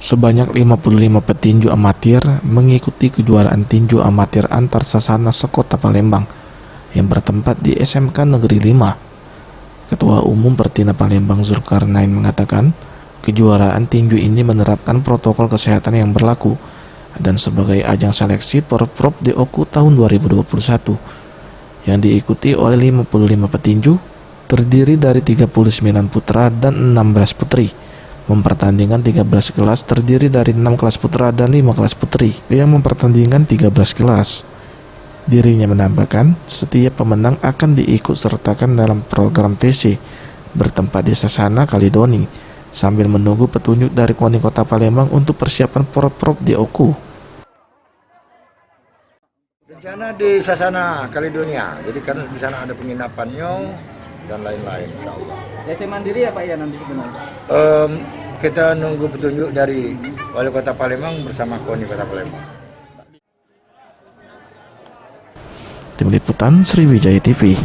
Sebanyak 55 petinju amatir mengikuti kejuaraan tinju amatir antar sasana sekota Palembang yang bertempat di SMK Negeri 5. Ketua Umum Pertina Palembang Zulkarnain mengatakan, kejuaraan tinju ini menerapkan protokol kesehatan yang berlaku dan sebagai ajang seleksi Porprov DOKU tahun 2021 yang diikuti oleh 55 petinju terdiri dari 39 putra dan 16 putri. Mempertandingkan 13 kelas terdiri dari 6 kelas putra dan 5 kelas putri yang mempertandingkan 13 kelas. Dirinya menambahkan, setiap pemenang akan diikut sertakan dalam program TC bertempat di Sasana Kaledoni sambil menunggu petunjuk dari KONI Kota Palembang untuk persiapan Porprov DOKU. Rencana di Sasana Kaledonia, jadi karena di sana ada penginapannya dan lain-lain, insya Allah. TC mandiri ya Pak ya nanti sebenarnya? Kita nunggu petunjuk dari Wali Kota Palembang bersama KONI Kota Palembang. Tim Liputan Sriwijaya TV.